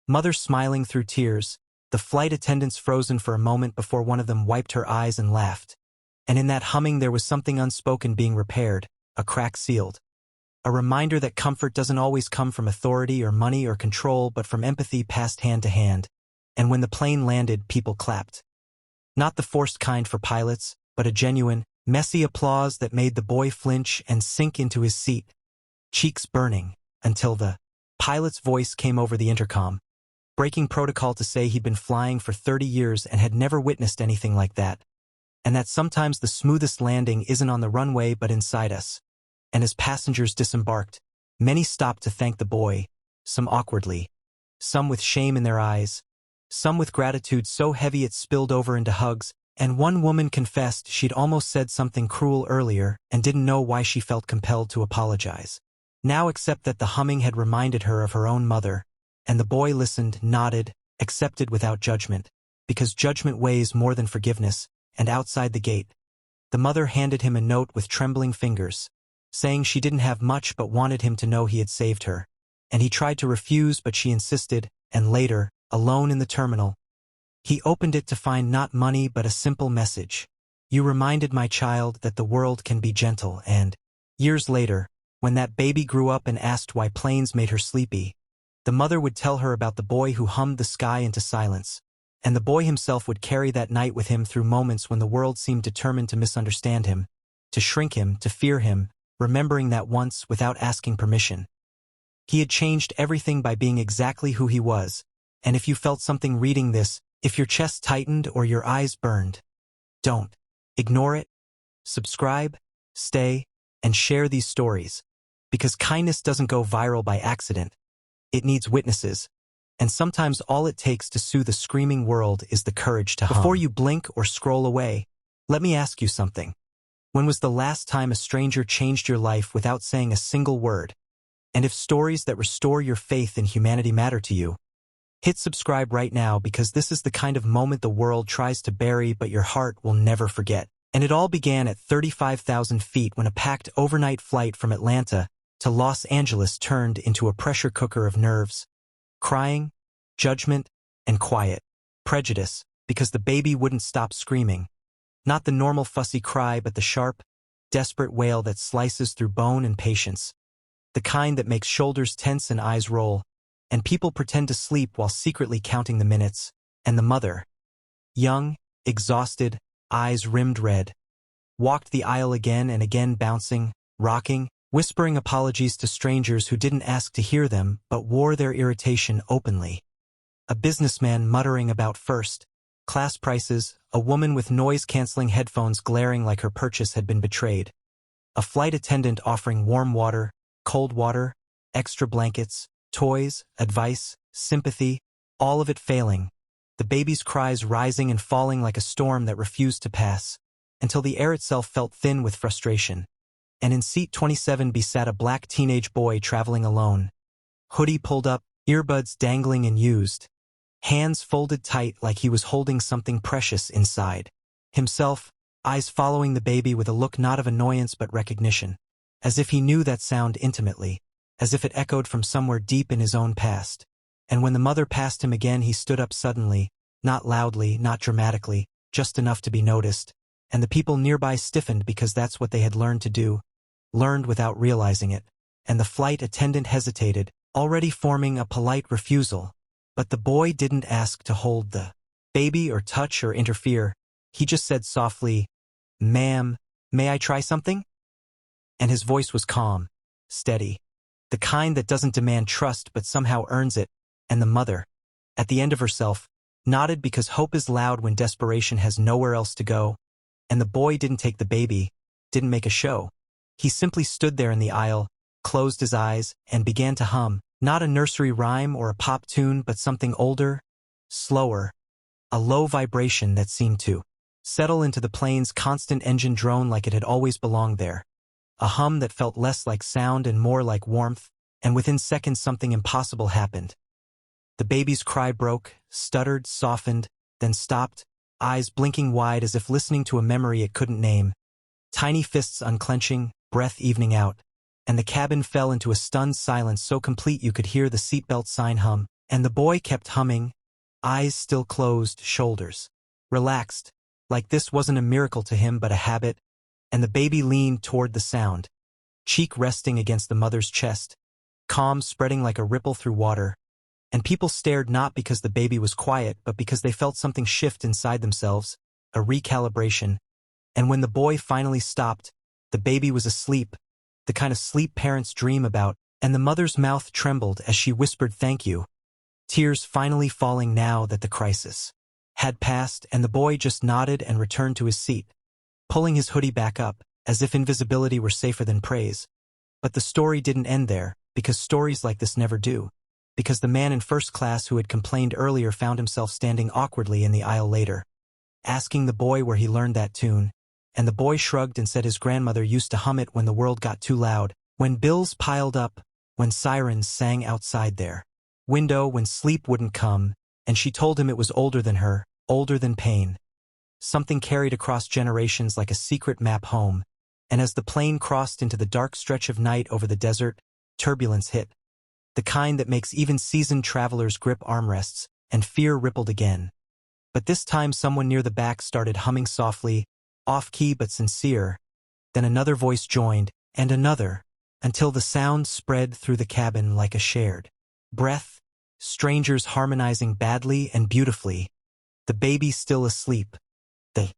Mother smiling through tears, the flight attendants frozen for a moment before one of them wiped her eyes and laughed. And in that humming there was something unspoken being repaired, a crack sealed. A reminder that comfort doesn't always come from authority or money or control but from empathy passed hand to hand. And when the plane landed, people clapped. Not the forced kind for pilots, but a genuine, messy applause that made the boy flinch and sink into his seat, cheeks burning, until the pilot's voice came over the intercom, breaking protocol to say he'd been flying for 30 years and had never witnessed anything like that, and that sometimes the smoothest landing isn't on the runway but inside us. And as passengers disembarked, many stopped to thank the boy, some awkwardly, some with shame in their eyes, some with gratitude so heavy it spilled over into hugs, and one woman confessed she'd almost said something cruel earlier and didn't know why she felt compelled to apologize. Now except that the humming had reminded her of her own mother, and the boy listened, nodded, accepted without judgment, because judgment weighs more than forgiveness, and outside the gate, the mother handed him a note with trembling fingers, saying she didn't have much but wanted him to know he had saved her, and he tried to refuse but she insisted, and later, alone in the terminal, he opened it to find not money but a simple message. You reminded my child that the world can be gentle and, years later, when that baby grew up and asked why planes made her sleepy, the mother would tell her about the boy who hummed the sky into silence, and the boy himself would carry that night with him through moments when the world seemed determined to misunderstand him, to shrink him, to fear him, remembering that once, without asking permission, he had changed everything by being exactly who he was. And if you felt something reading this, if your chest tightened or your eyes burned, don't ignore it. Subscribe, stay, and share these stories, because kindness doesn't go viral by accident. It needs witnesses, and sometimes all it takes to soothe a screaming world is the courage to hum. Before you blink or scroll away, let me ask you something. When was the last time a stranger changed your life without saying a single word? And if stories that restore your faith in humanity matter to you, hit subscribe right now, because this is the kind of moment the world tries to bury but your heart will never forget. And it all began at 35,000 feet when a packed overnight flight from Atlanta to Los Angeles turned into a pressure cooker of nerves, crying, judgment, and quiet prejudice, because the baby wouldn't stop screaming. Not the normal fussy cry, but the sharp, desperate wail that slices through bone and patience, the kind that makes shoulders tense and eyes roll, and people pretend to sleep while secretly counting the minutes. And the mother, young, exhausted, eyes rimmed red, walked the aisle again and again, bouncing, rocking, whispering apologies to strangers who didn't ask to hear them but wore their irritation openly. A businessman muttering about first-class prices, a woman with noise-canceling headphones glaring like her purchase had been betrayed, a flight attendant offering warm water, cold water, extra blankets, toys, advice, sympathy, all of it failing, the baby's cries rising and falling like a storm that refused to pass, until the air itself felt thin with frustration. And in seat 27B sat a black teenage boy traveling alone, hoodie pulled up, earbuds dangling and used, hands folded tight like he was holding something precious inside himself, eyes following the baby with a look not of annoyance but recognition, as if he knew that sound intimately, as if it echoed from somewhere deep in his own past. And when the mother passed him again, he stood up suddenly, not loudly, not dramatically, just enough to be noticed, and the people nearby stiffened because that's what they had learned to do, learned without realizing it, and the flight attendant hesitated, already forming a polite refusal. But the boy didn't ask to hold the baby or touch or interfere. He just said softly, "Ma'am, may I try something?" And his voice was calm, steady, the kind that doesn't demand trust but somehow earns it. And the mother, at the end of herself, nodded, because hope is loud when desperation has nowhere else to go. And the boy didn't take the baby, didn't make a show. He simply stood there in the aisle, closed his eyes, and began to hum, not a nursery rhyme or a pop tune but something older, slower, a low vibration that seemed to settle into the plane's constant engine drone like it had always belonged there. A hum that felt less like sound and more like warmth, and within seconds something impossible happened. The baby's cry broke, stuttered, softened, then stopped, eyes blinking wide as if listening to a memory it couldn't name, tiny fists unclenching, breath evening out, and the cabin fell into a stunned silence so complete you could hear the seatbelt sign hum, And the boy kept humming, eyes still closed, shoulders relaxed, like this wasn't a miracle to him but a habit, and the baby leaned toward the sound, cheek resting against the mother's chest, calm spreading like a ripple through water, and people stared not because the baby was quiet but because they felt something shift inside themselves, a recalibration, and when the boy finally stopped, the baby was asleep, the kind of sleep parents dream about, and the mother's mouth trembled as she whispered thank you, tears finally falling now that the crisis had passed, and the boy just nodded and returned to his seat, pulling his hoodie back up, as if invisibility were safer than praise. But the story didn't end there, because stories like this never do, because the man in first class who had complained earlier found himself standing awkwardly in the aisle later, asking the boy where he learned that tune, and the boy shrugged and said his grandmother used to hum it when the world got too loud, when bills piled up, when sirens sang outside their window, when sleep wouldn't come, and she told him it was older than her, older than pain. Something carried across generations like a secret map home, and as the plane crossed into the dark stretch of night over the desert, turbulence hit, the kind that makes even seasoned travelers grip armrests, and fear rippled again. But this time someone near the back started humming softly, off-key but sincere, then another voice joined, and another, until the sound spread through the cabin like a shared breath, strangers harmonizing badly and beautifully, the baby still asleep, the